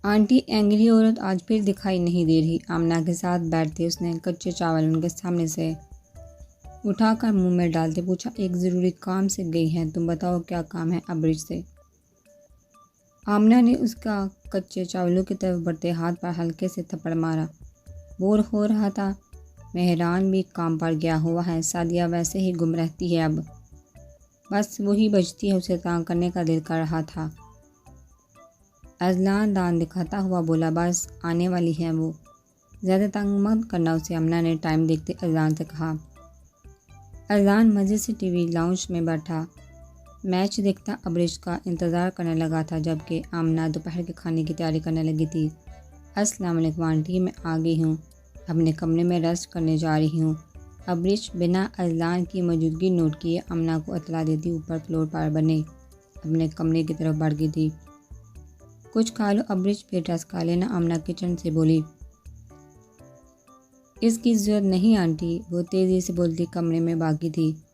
Aunty angry औरत आज फिर दिखाई नहीं दे रही। आमना के साथ बैठते उसने कच्चे चावल उनके सामने से उठाकर मुंह में डालते पूछा, एक ज़रूरी काम से गई है, तुम बताओ क्या काम है अब्रिज से। आमना ने उसका कच्चे चावलों की तरफ बढ़ते हाथ पर हल्के से थप्पड़ मारा। बोर हो रहा था, मेहरान भी काम पर गया हुआ है, सादिया वैसे ही गुम रहती है, अब बस वही बचती है, उसे तंग करने का दिल कर रहा था। अजलान दान दिखाता हुआ बोला, बस आने वाली है वो, ज़्यादा तंग मत करना उसे। अमना ने टाइम देखते अजलान से कहा। अजलान मज़े से टीवी लाउंज में बैठा मैच देखता अब्रिज का इंतज़ार करने लगा था, जबकि आमना दोपहर के खाने की तैयारी करने लगी थी। अस्सलाम वालेकुम आंटी, मैं आ गई हूँ, अपने कमरे में रेस्ट करने जा रही हूँ। अब्रिज बिना अजलान की मौजूदगी नोट किए अमना को इतला देती ऊपर फ्लोर पर बने अपने कमरे की तरफ बढ़ गई थी। कुछ खा लो अब्रिज, फिर ड्रेस खा लेना, आमना किचन से बोली। इसकी ज़रूरत नहीं आंटी, वो तेज़ी से बोलती कमरे में भागी थी।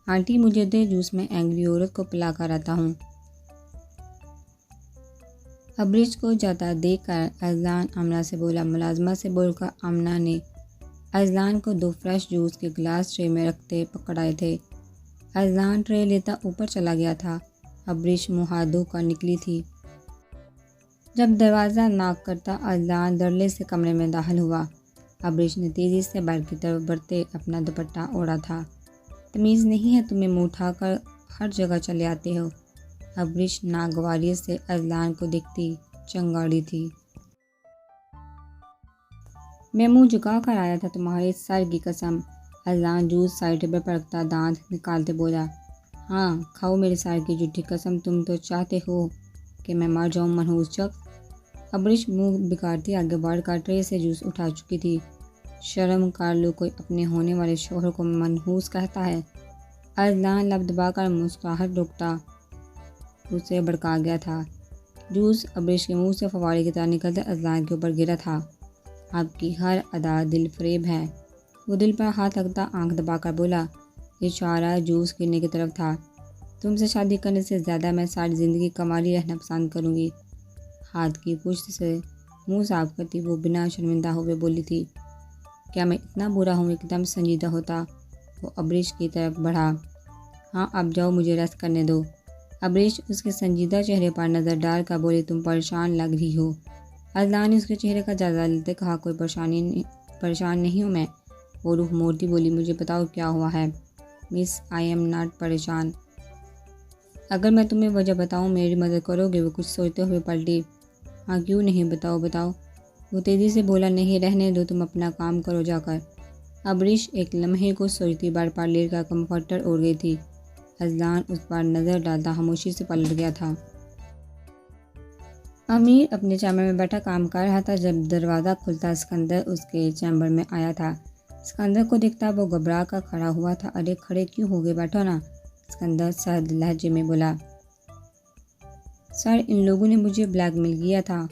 आंटी मुझे दे जूस, में एंग्री औरत को पिला कर आता हूँ। अब्रिज को जाता देखकर अजलान आमना से बोला। मुलाजमा से बोलकर आमना ने अजलान को 2 फ्रेश जूस के गिलास ट्रे में रखते पकड़ाए थे। अजलान ट्रे लेता ऊपर चला गया था। अब्रिज मुँह हाथ धोकर निकली थी। जब दरवाज़ा नॉक करता अजलान दरले से कमरे में दाखिल हुआ। अब्रिज ने तेज़ी से बेड की तरफ बढ़ते अपना दुपट्टा ओढ़ा था। तमीज़ नहीं है तुम्हें, मुँह उठाकर हर जगह चले आते हो। अब्रिज नागवारियत से अजलान को देखती चंगाड़ी थी। मैं मुँह झुका कर आया था, तुम्हारे सर की कसम। अजलान जूस साइड टेबल पर रखता दांत निकालते बोला, हाँ खाओ मेरे सर की झूठी कसम, तुम तो चाहते हो कि मैं मर जाऊँ मनहूस शख्स। अब्रिज मुँह बिगाड़ती आगे बढ़कर ट्रे से जूस उठा चुकी थी। शर्म कर लो, कोई अपने होने वाले शोहर को मनहूस कहता है। अजलान लब दबाकर मुस्कुराहट रोकता उसे भड़का गया था। जूस अब्रिज के मुंह से फवारे की तरह निकलते अजलान के ऊपर गिरा था। आपकी हर अदा दिल फरेब है। वो दिल पर हाथ रखता आंख दबाकर बोला। इशारा जूस गिरने की तरफ था। तुमसे शादी करने से ज़्यादा मैं सारी ज़िंदगी कमारी रहना पसंद करूँगी। हाथ की पुश्त से मुंह साफ करती वो बिना शर्मिंदा हुए बोली थी। क्या मैं इतना बुरा हूँ? एकदम संजीदा होता वो अब्रिज की तरफ बढ़ा। हाँ अब जाओ, मुझे रेस्ट करने दो। अब्रिज उसके संजीदा चेहरे पर नज़र डाल कर बोले, तुम परेशान लग रही हो। अजलान ने उसके चेहरे का जायजा लेते कहा, कोई परेशान नहीं हूँ मैं। वो रूह मोड़ती बोली, मुझे बताओ क्या हुआ है। मिस आई एम नॉट परेशान। अगर मैं तुम्हें वजह बताऊँ मेरी मदद करोगे? वो कुछ सोचते हुए पलटी। हाँ क्यों नहीं, बताओ बताओ। वो तेज़ी से बोला, नहीं रहने दो, तुम अपना काम करो जाकर। अब्रिश एक लम्हे को सोचती बार पर लेट कर कम्फर्टर ओढ़ गई थी। अजलान उस पर नज़र डालता खामोशी से पलट गया था। अमीर अपने चैम्बर में बैठा काम कर रहा था जब दरवाज़ा खुलता सिकंदर उसके चैम्बर में आया था। सिकंदर को देखता वो घबरा कर खड़ा हुआ था। अरे खड़े क्यों हो गए, बैठो ना, सिकंदर सर्द लहजे में बोला। सर इन लोगों ने मुझे ब्लैकमेल किया था।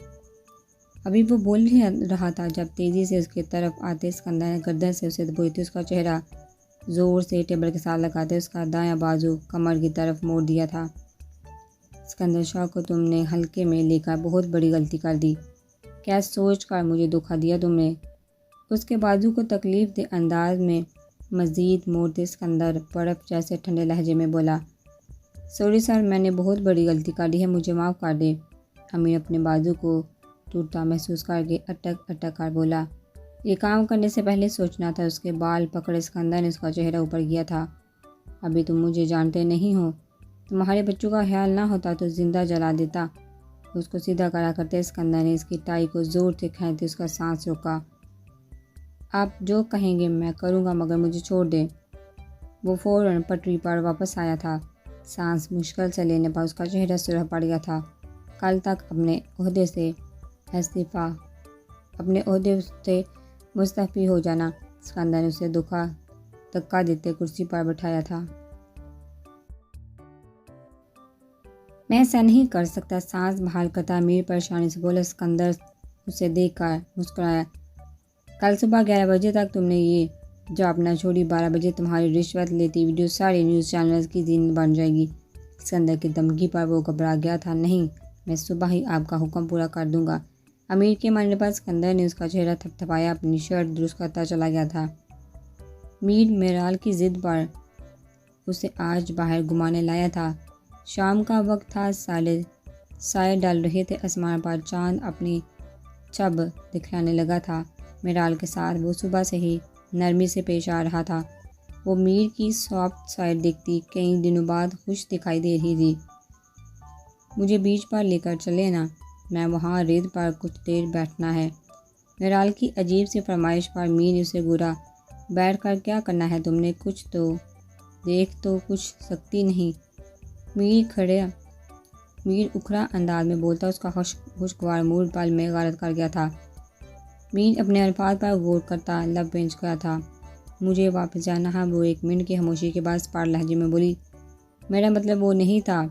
अभी वो बोल ही रहा था जब तेज़ी से उसकी तरफ आते सिकंदर ने गर्दन से उसे दबोचते उसका चेहरा ज़ोर से टेबल के साथ लगाते उसका दायां बाजू कमर की तरफ मोड़ दिया था। सिकंदर शाह को तुमने हल्के में लेकर बहुत बड़ी गलती कर दी। क्या सोच कर मुझे धोखा दिया तुमने? उसके बाजू को तकलीफ दे अंदाज में मज़ीद मोड़ते सिकंदर बर्फ़ जैसे ठंडे लहजे में बोला, सॉरी सर, मैंने बहुत बड़ी गलती कर दी है, मुझे माफ़ कर दे। अमीर अपने बाजू को टूटता महसूस करके अटक अटक कर बोला, ये काम करने से पहले सोचना था। उसके बाल पकड़े सिकंदर ने उसका चेहरा ऊपर किया था। अभी तुम मुझे जानते नहीं हो, तुम्हारे बच्चों का ख्याल ना होता तो जिंदा जला देता। उसको सीधा करा करते सिकंदर ने इसकी टाई को ज़ोर से खींचते उसका सांस रोका। आप जो कहेंगे मैं करूँगा, मगर मुझे छोड़ दें। वो फ़ौरन पटरी पर वापस आया था। सांस मुश्किल से लेने पर उसका चेहरा सुरख पड़ गया था। कल तक अपने ओहदे से मुस्तफ़ी हो जाना। सिकंदर ने उसे धक्का देते कुर्सी पर बैठाया था। मैं ऐसा नहीं कर सकता, सांस बहाल करता अमीर परेशानी से बोला। सिकंदर उसे देखकर मुस्कुराया। कल सुबह 11 बजे तक तुमने ये जॉब ना छोड़ी, 12 बजे तुम्हारी रिश्वत लेती वीडियो सारे न्यूज़ चैनल्स की जीन बन जाएगी। सिकंदर की धमकी पर वो घबरा गया था। नहीं, मैं सुबह ही आपका हुक्म पूरा कर दूंगा। अमीर के मरने पर सिकंदर ने उसका चेहरा थपथपाया अपनी शर्ट दुरुस्त करता चला गया था। मीर मेराल की ज़िद पर उसे आज बाहर घुमाने लाया था। शाम का वक्त था, साए डाल रहे थे आसमान पर, चांद अपनी छब दिखलाने लगा था। मेराल के साथ वो सुबह से ही नरमी से पेश आ रहा था। वो मीर की सॉफ्ट साइड देखती कई दिनों बाद खुश दिखाई दे रही थी। मुझे बीच पर लेकर चले ना, मैं वहाँ रेत पर कुछ देर बैठना है। मेराल की अजीब सी फरमाइश पर मीर ने उसे घूरा। बैठ कर क्या करना है तुमने, कुछ तो देख तो कुछ सकती नहीं। मीर उखड़ा अंदाज में बोलता, उसका खुशगवार मूड पल में गारत कर गया था। मीर अपने अल्फाज पर गौर करता लब बेंच गया था। मुझे वापस जाना है, वो 1 मिनट की खामोशी के बाद स्पार लहजे में बोली। मेरा मतलब वो नहीं था।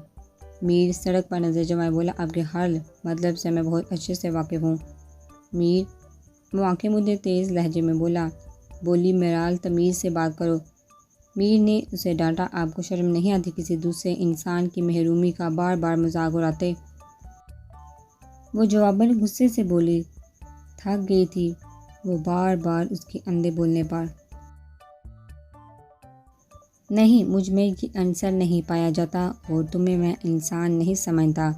मीर सड़क पर नजर जमाए बोला, आपके हर मतलब से मैं बहुत अच्छे से वाकिफ़ हूँ। मीर वो आंखें मुझे तेज़ लहजे में बोली, मेराल तमीज़ से बात करो। मीर ने उसे डांटा, आपको शर्म नहीं आती किसी दूसरे इंसान की महरूमी का बार बार मजाक उड़ाते। वो जवाबन गुस्से से बोली, थक गई थी वो बार बार उसके अंधे बोलने पर। नहीं, मुझ में ये आंसर नहीं पाया जाता और तुम्हें मैं इंसान नहीं समझता।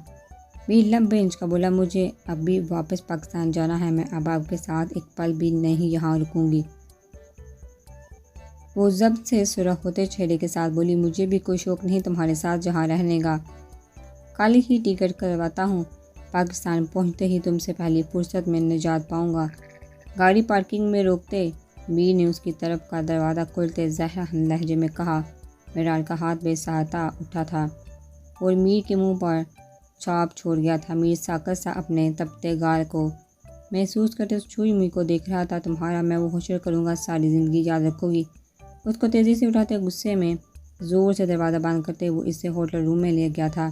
मीर लब बेंच का बोला, मुझे अब भी वापस पाकिस्तान जाना है, मैं अब आपके साथ एक पल भी नहीं यहाँ रुकूंगी। वो जब्त से सुरख होते चेहरे के साथ बोली, मुझे भी कोई शौक नहीं तुम्हारे साथ जहाँ रहने का। कल ही टिकट करवाता हूँ, पाकिस्तान पहुँचते ही तुमसे पहली फुर्सत में निजात पाऊँगा। गाड़ी पार्किंग में रोकते मीर ने उसकी तरफ का दरवाज़ा खोलते जहरा लहजे में कहा। मेराल का हाथ बेसहारा उठा था और मीर के मुंह पर छाप छोड़ गया था। मीर साकत सा अपने तपते गाल को महसूस करते उस छुई मीर को देख रहा था। तुम्हारा मैं वो हशर करूँगा, सारी ज़िंदगी याद रखोगी। उसको तेज़ी से उठाते गुस्से में ज़ोर से दरवाज़ा बंद करते वो इसे होटल रूम में ले गया था।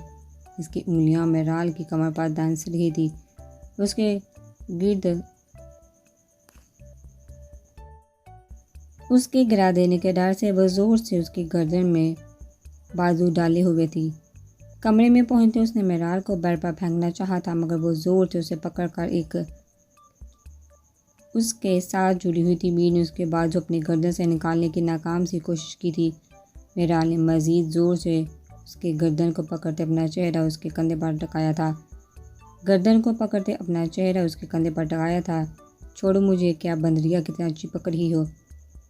इसकी उंगलियां मेराल की कमर पर दंस रही थी। उसके गिरा देने के डर से वह ज़ोर से उसकी गर्दन में बाजू डाले हुए थी। कमरे में पहुंचते उसने मेराल को बेड पर फेंकना चाहा था, मगर वो ज़ोर से उसे पकड़कर एक उसके साथ जुड़ी हुई थी। मीर ने उसके बाजू अपनी गर्दन से निकालने की नाकाम सी कोशिश की थी। मेराल ने मज़ीद ज़ोर से उसके गर्दन को पकड़ते अपना चेहरा उसके कंधे पर टकाया था। छोड़ो मुझे, क्या बंदरिया कितना अच्छी पकड़ ही हो।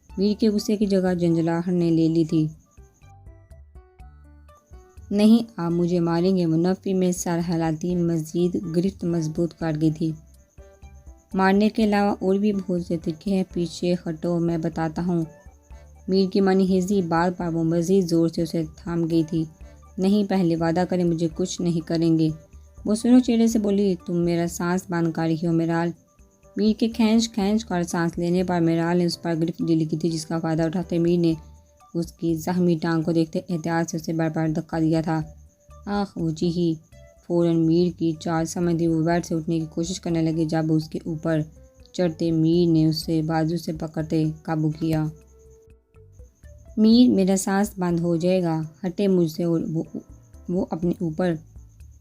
मीर के गुस्से की जगह जंजलाहट ने ले ली थी। नहीं, आप मुझे मारेंगे। मुनफ़ी में सर हिलाती मज़ीद गिरफ्त मजबूत कर गई थी। मारने के अलावा और भी बहुत से तरीके हैं, पीछे हटो, मैं बताता हूँ। मीर की मानी हिज़ी बात पर वो मज़ीद ज़ोर से उसे थाम गई थी। नहीं, पहले वादा करें मुझे कुछ नहीं करेंगे। वो सुरख चेहरे से बोली, तुम मेरा सांस बंद कर रही हो मेराल। मीर के खींच कर सांस लेने पर मेराल ने उस पर गिरफ्त ढीली की थी, जिसका फ़ायदा उठाते मीर ने उसकी जख्मी टांग को देखते एहतियात से उसे बेड पर धक्का दिया था। आख ऊँची ही फ़ौरन मीर की चाल समझ थी। वो बेड से उठने की कोशिश करने लगे। जब उसके ऊपर चढ़ते मीर ने उसे बाजू से पकड़ते काबू किया। मीर, मेरा सांस बंद हो जाएगा, हटे मुझसे। और वो अपने ऊपर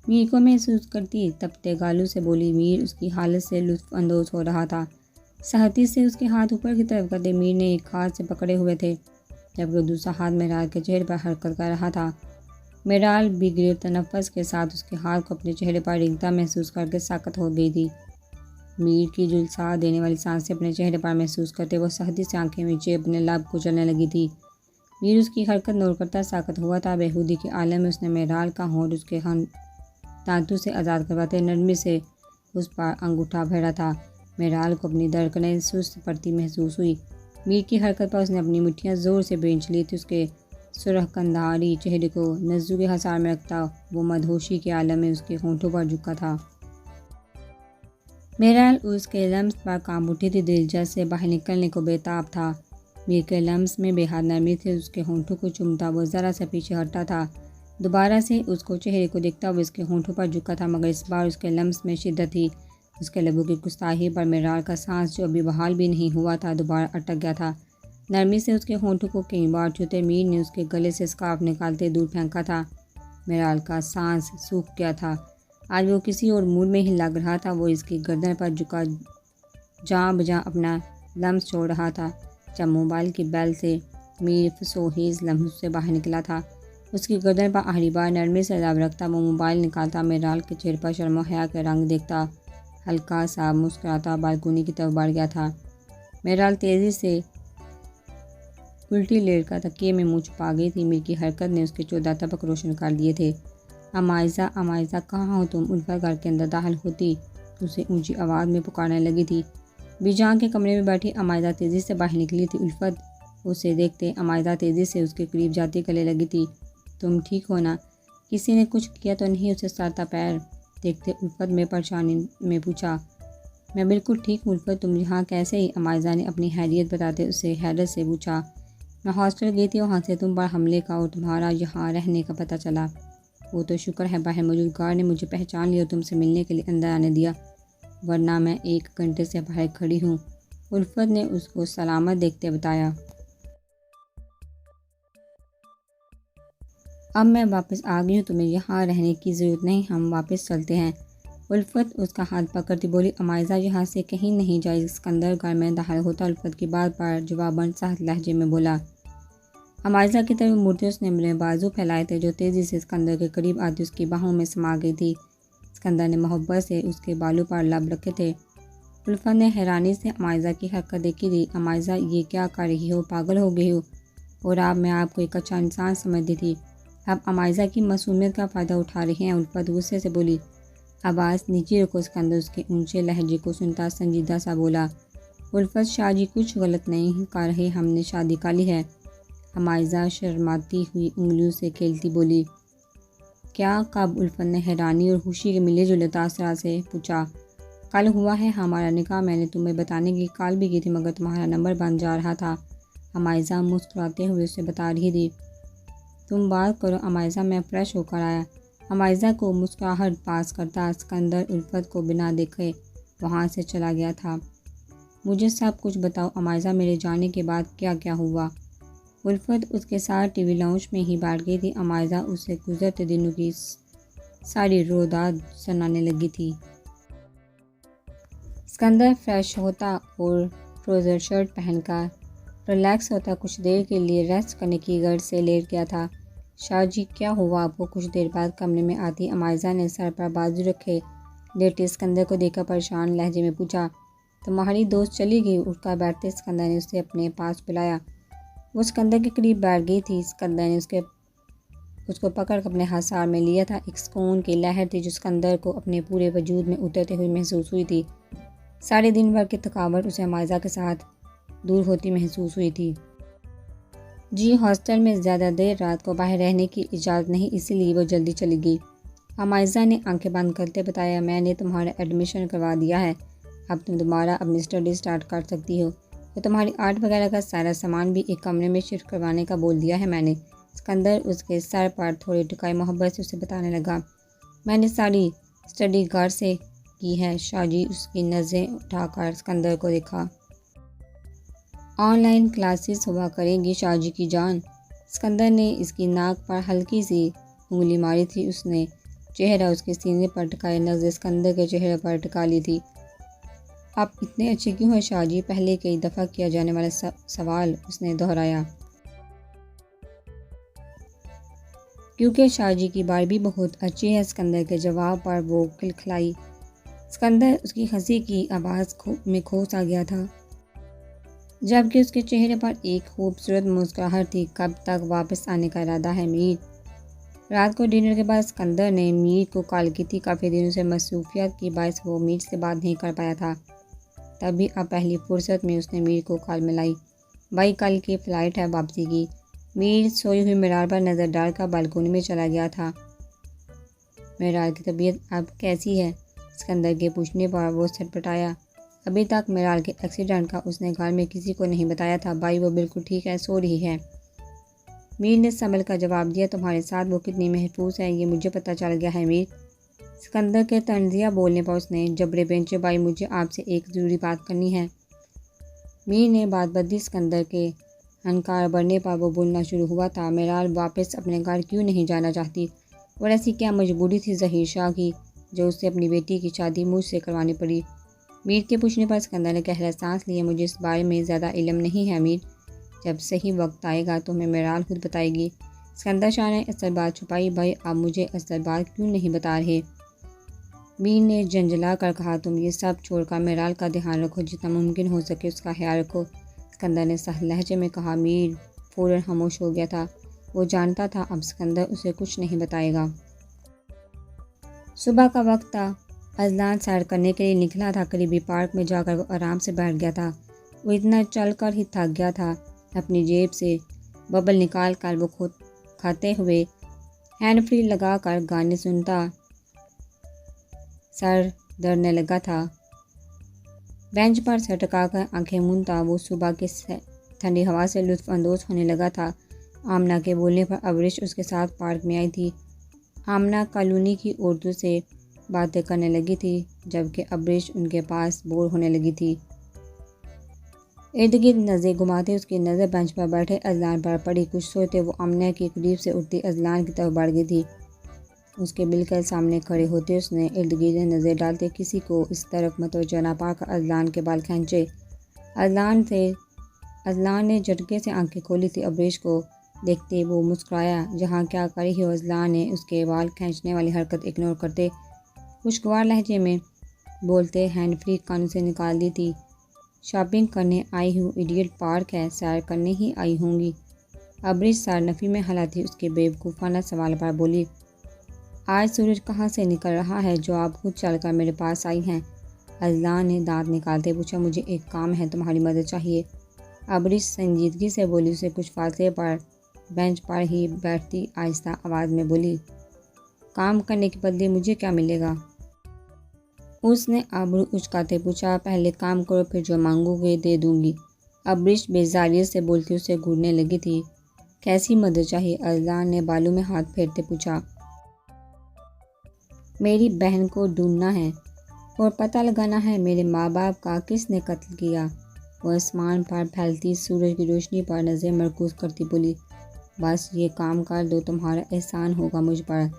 मीर को महसूस करती तपते गालों से बोली। मीर उसकी हालत से लुत्फ़ अंदोज़ हो रहा था। सहती से उसके हाथ ऊपर की तरफ करते मीर ने एक हाथ से पकड़े हुए थे, जबकि दूसरा हाथ मेराल के चेहरे पर हरकत कर रहा था। मेराल बिगड़े तनफ़्फ़ुस के साथ उसके हाथ को अपने चेहरे पर रेंगता महसूस करके साकत हो गई थी। मीर की झुलसा देने वाली सांसें अपने चेहरे पर महसूस करते वो सहती से आंखें नीचे अपने लब कुचलने लगी थी। मीर उसकी हरकत नोट करता साकत हुआ था। बेहूदी के आलम में उसने मेराल का होंठ उसके दांतों से आज़ाद करवाते नरमी से उस पर अंगूठा भरा था। मेराल को अपनी धड़कनें सुस्त पड़ती महसूस हुई। मीर की हरकत पर उसने अपनी मुट्ठियाँ ज़ोर से बेंच ली थी। उसके सुरख कंधारी चेहरे को नज़्ज़ू के हसार में रखता वो मदहोशी के आलम में उसके होंठों पर झुका था। मेराल उसके लम्स पर कांप उठी थी, दिल जैसे बाहर निकलने को बेताब था। मीर के लम्स में बेहद नरमी थी। उसके होंठों को चूमता वो ज़रा सा पीछे हटता था। दोबारा से उसको चेहरे को देखता हुआ उसके होंठों पर झुका था, मगर इस बार उसके लम्स में शिद्दत थी। उसके लबों की गुस्ताखी पर मेराल का सांस, जो अभी बहाल भी नहीं हुआ था, दोबारा अटक गया था। नरमी से उसके होंठों को कई बार छूते मीर ने उसके गले से स्कार्फ निकालते दूर फेंका था। मेराल का सांस सूख गया था। आज वो किसी और मूड में ही लग रहा था। वो इसकी गर्दन पर झुका जहाँ बजा अपना लम्स छोड़ रहा था जब मोबाइल की बेल से मीर फसोहीज लम्हों से बाहर निकला था। उसकी गर्दन पर आखिरी बार नरमी से दब रखता वो मोबाइल निकालता। मेराल के चेहरे पर शर्म हया के रंग देखता हल्का सा मुस्कुराता बालकोनी की तरफ बढ़ गया था। मेराल तेज़ी से उल्टी लेटकर तकिए में मुँह छुपा गई थी। मीर की हरकत ने उसके 14 तबक रोशन कर दिए थे। अमाइज़ा अमाइज़ा कहाँ हो तुम? उल्फत घर के अंदर दाखिल होती उसे ऊंची आवाज़ में पुकारने लगी थी। बीजान के कमरे में बैठी अमाइज़ा तेज़ी से बाहर निकली थी। उल्फत उसे देखते अमाइज़ा तेज़ी से उसके करीब जाती गले लगी थी। तुम ठीक हो ना? किसी ने कुछ किया तो नहीं? उसे सर पैर देखते उल्फत में परेशानी में पूछा। मैं बिल्कुल ठीक हूँ उल्फत, तुम यहाँ कैसे ही? अमाइज़ा ने अपनी हैरियत बताते उससे हैरत से पूछा। मैं हॉस्टल गई थी, वहाँ से तुम पर हमले का और तुम्हारा यहाँ रहने का पता चला। वो तो शुक्र है बाहर मौजूद गार्ड ने मुझे पहचान लिया और तुमसे मिलने के लिए अंदर आने दिया, वरना मैं 1 घंटे से बाहर खड़ी हूँ, उल्फत ने उसको सलामत देखते बताया। अब मैं वापस आ गई हूँ, तुम्हें यहाँ रहने की ज़रूरत नहीं, हम वापस चलते हैं। उल्फत उसका हाथ पकड़ती बोली। अमाइज़ा यहाँ से कहीं नहीं जाए। सिकंदर घर में दाखिल होता उल्फत की बात पर जवाबन साथ लहजे में बोला। अमाइज़ा की तरफ मुड़ते उसने अपने बाजू फैलाए थे जो तेज़ी से सिकंदर के करीब आती उसकी बाहों में समा गई थी। सिकंदर ने मोहब्बत से उसके बालों पर लब रखे थे। उल्फत ने हैरानी से अमाइज़ा की हरकत देखी थी। अमाइज़ा ये क्या कर रही हो? पागल हो गई हो? और अब मैं आपको एक अच्छा इंसान समझती थी, अब अमाइज़ा की मासूमियत का फ़ायदा उठा रही हैं। उल्फत गुस्से से बोली। आवाज़ नीचे रखो। सिकंदर उसके ऊंचे लहजे को सुनता संजीदा सा बोला। उल्फत शाहजी कुछ गलत नहीं कर रहे, हमने शादी कर ली है। अमाइज़ा शर्माती हुई उंगलियों से खेलती बोली। क्या? कब? उल्फत ने हैरानी और खुशी के मिले जुले तासरा से पूछा। कल हुआ है हमारा निकाह, मैंने तुम्हें बताने की कॉल भी की थी मगर तुम्हारा नंबर बंद जा रहा था, अमाइज़ा मुस्कुराते हुए उसे बता रही थी। तुम बात करो अमाइज़ा, मैं फ्रेश होकर आया। अमाइज़ा को मुस्कुराहट पास करता सिकंदर उल्फत को बिना देखे वहाँ से चला गया था। मुझे सब कुछ बताओ अमाइज़ा, मेरे जाने के बाद क्या क्या हुआ? उल्फत उसके साथ टीवी लाउंज में ही बैठ गई थी। अमाइज़ा उससे गुजरते दिनों की सारी रोदाद सुनाने लगी थी। सिकंदर फ्रेश होता और ट्राउज़र शर्ट पहनकर रिलैक्स होता कुछ देर के लिए रेस्ट करने की गर्ज से लेट गया था। शाहजी क्या हुआ आपको? कुछ देर बाद कमरे में आती अमाइज़ा ने सर पर बाजू रखे लेटे सिकंदर को देखकर परेशान लहजे में पूछा। तुम्हारी दोस्त चली गई? उठकर बैठते सिकंदर ने उसे अपने पास बुलाया। वो सिकंदर के करीब बैठ गई थी। सिकंदर ने उसको पकड़ कर अपने हासार में लिया था। एक सुकून की लहर थी जो सिकंदर को अपने पूरे वजूद में उतरते हुए महसूस हुई थी। सारे दिन भर की थकावट उसे अमाइज़ा के साथ दूर होती महसूस हुई थी। जी, हॉस्टल में ज़्यादा देर रात को बाहर रहने की इजाज़त नहीं, इसीलिए वो जल्दी चली गई। अमाइज़ा ने आंखें बंद करते बताया। मैंने तुम्हारा एडमिशन करवा दिया है, अब तुम दोबारा अपनी स्टडी स्टार्ट कर सकती हो। तो तुम्हारी आर्ट वगैरह का सारा सामान भी एक कमरे में शिफ्ट करवाने का बोल दिया है मैंने। सिकंदर उसके सर पर थोड़ी टुकाई मोहब्बत से उसे बताने लगा। मैंने सारी स्टडी घर से की है। शाहजी उसकी नज़रें उठाकर सिकंदर को देखा। ऑनलाइन क्लासेस हुआ करेंगी शाहजी की जान। सिकंदर ने इसकी नाक पर हल्की सी उंगली मारी थी। उसने चेहरा उसके सीने पर टिकाए नज़र सिकंदर के चेहरे पर टिका ली थी। आप इतने अच्छे क्यों हैं शाहजी? पहले कई दफ़ा किया जाने वाला सवाल उसने दोहराया। क्योंकि शाहजी की बारबी बहुत अच्छी है। सिकंदर के जवाब पर वो खिलखिलाई। सिकंदर उसकी हंसी की आवाज़ में खो सा गया था, जबकि उसके चेहरे पर एक खूबसूरत मुस्कुराहट थी। कब तक वापस आने का इरादा है मीर? रात को डिनर के बाद सिकंदर ने मीर को कॉल की थी। काफ़ी दिनों से मसरूफियत की बायस वो मीर से बात नहीं कर पाया था। तभी अब पहली फुर्सत में उसने मीर को कॉल मिलाई। भाई कल की फ़्लाइट है वापसी की। मीर सोई हुई मेरार पर नज़र डालकर बालकोनी में चला गया था। मेरार की तबीयत अब कैसी है? सिकंदर के पूछने पर वो छटपटाया। अभी तक मेरार के एक्सीडेंट का उसने घर में किसी को नहीं बताया था। भाई वो बिल्कुल ठीक है, सो रही है। मीर ने संभल का जवाब दिया। तुम्हारे साथ वो कितनी महफूज है ये मुझे पता चल गया है मीर। सिकंदर के तंजिया बोलने पर उसने जबरे बेंचे। भाई मुझे आपसे एक ज़रूरी बात करनी है। मीर ने बात बदली। सिकंदर के हनकार बढ़ने पर वो बोलना शुरू हुआ था। मेरार वापस अपने घर क्यों नहीं जाना चाहती और ऐसी क्या मजबूरी थी ज़हीर शाह की? जो उसे अपनी बेटी की शादी मुझसे करवानी पड़ी। मीर के पूछने पर सिकंदर ने गहरा सांस लिया। मुझे इस बारे में ज़्यादा इल्म नहीं है मीर, जब सही वक्त आएगा तो हमें मेराल खुद बताएगी। सिकंदर शाह ने असल बात छुपाई। भाई आप मुझे असल बात क्यों नहीं बता रहे? मीर ने झंझला कर कहा, तुम ये सब छोड़कर मेराल का ध्यान रखो, जितना मुमकिन हो सके उसका ख्याल रखो। सिकंदर ने सहल लहजे में कहा। मीर फ़ौरन खामोश हो गया था। वो जानता था अब सिकंदर उसे कुछ नहीं बताएगा। सुबह का वक्त था। अजलान सैर करने के लिए निकला था। करीबी पार्क में जाकर वो आराम से बैठ गया था। वो इतना चलकर ही थक गया था। अपनी जेब से बबल निकाल कर वो खुद खाते हुए हैंड फ्री लगा कर गाने सुनता सर दर्दने लगा था। बेंच पर सर टिकाकर आंखें मूंदता वो सुबह की ठंडी हवा से लुत्फ़ अंदोज़ होने लगा था। आमना के बोलने पर अबरिश उसके साथ पार्क में आई थी। आमना कॉलोनी की औरतों से बातें करने लगी थी, जबकि अबरिश उनके पास बोर होने लगी थी। इर्द गिर्द नज़र घुमाते उसकी नज़र बेंच पर बैठे अजलान पर पड़ी। कुछ सोचते वो आमना के करीब से उठती अजलान की तरफ बढ़ गई थी। उसके बिल्कुल सामने खड़े होते उसने इर्द गिर्द नज़र डालते किसी को इस तरफ मतवज्जो ना पाकर अजलान के बाल खींचे। अजलान ने झटके से आंखें खोली थी। अबरिश को देखते वो मुस्कुराया। जहाँ क्या करी हो, अजलान ने उसके बाल खींचने वाली हरकत इग्नोर करते खुशगवार लहजे में बोलते हैंड फ्री कानों से निकाल दी थी। शॉपिंग करने आई हूँ इडियट, पार्क है, सैर करने ही आई होंगी। अबरिश सारनफी में हालांकि उसके बेवकूफ़ाना सवाल पर बोली, आज सूरज कहाँ से निकल रहा है जो आप खुद चलकर मेरे पास आई हैं? अजलान ने दांत निकालते पूछा। मुझे एक काम है, तुम्हारी मदद चाहिए। अबरिश संजीदगी से बोली। उसे कुछ फासले पर बेंच पर ही बैठती आहिस्ता आवाज़ में बोली, काम करने के बदले मुझे क्या मिलेगा? उसने आबरू उचकाते पूछा। पहले काम करो, फिर जो मांगोगे दे दूंगी। अबरिश बेजारियत से बोलती उसे घूरने लगी थी। कैसी मदद चाहिए? अजलान ने बालों में हाथ फेरते पूछा। मेरी बहन को ढूंढना है और पता लगाना है मेरे माँ बाप का किसने कत्ल किया। वो आसमान पर फैलती सूरज की रोशनी पर नज़र मरकूज़ करती बोली, बस ये काम कर दो, तुम्हारा एहसान होगा मुझ पर।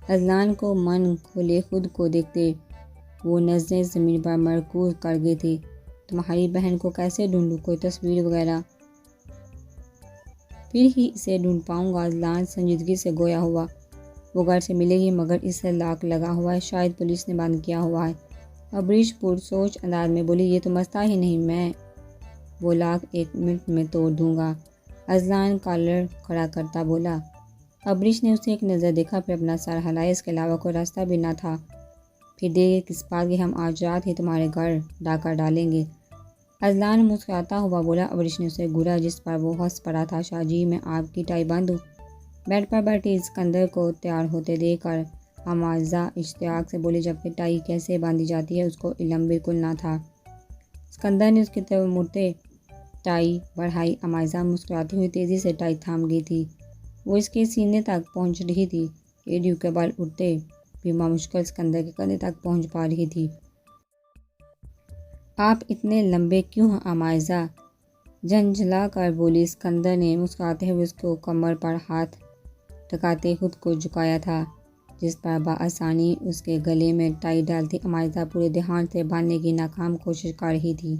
अजलान को मन खोले खुद को देखते वो नज़रें ज़मीन पर मरकूज़ कर गई थी। तुम्हारी बहन को कैसे ढूंढूं? कोई तस्वीर वगैरह? फिर ही इसे ढूंढ पाऊँगा। अजलान संजीदगी से गोया हुआ। वो घर से मिलेगी, मगर इससे लाक लगा हुआ है, शायद पुलिस ने बंद किया हुआ है। अबरिश पुरसोच अंदाज में बोली, ये तो मसला ही नहीं, मैं वो लाक 1 मिनट में तोड़ दूंगा। अजलान कॉलर खड़ा करता बोला। अबरिश ने उसे एक नज़र देखा, फिर अपना सर हिलाया। इसके अलावा कोई रास्ता भी ना था। फिर देर किस बात की, हम आज रात ही तुम्हारे घर डाका डालेंगे। अजलान मुस्कुराता हुआ बोला। अबरिश ने उसे घूरा, जिस पर वो हंस पड़ा था। शाहजी, मैं आपकी टाई बांधूं? बेड पर बैठी सिकंदर को तैयार होते देखकर अमाज़ा इश्तियाक से बोली, जबकि टाई कैसे बांधी जाती है उसको इल्म बिल्कुल ना था। सिकंदर ने उसकी तरफ मुड़ते टाई बढ़ाई। अमाज़ा मुस्कुराती हुई तेज़ी से टाई थाम गई थी। वो इसके सीने तक पहुंच रही थी। एडियो के बाल उड़ते भी मुश्किल सिकंदर के कंधे तक पहुंच पा रही थी। आप इतने लंबे क्यों हैं अमाज़ा? झंझला कर बोली। सिकंदर ने मुस्कुराते हुए उसको कमर पर हाथ टकाते खुद को झुकाया था, जिस पर बआसानी उसके गले में टाई डालती अमाज़ा पूरे ध्यान से बांधने की नाकाम कोशिश कर रही थी।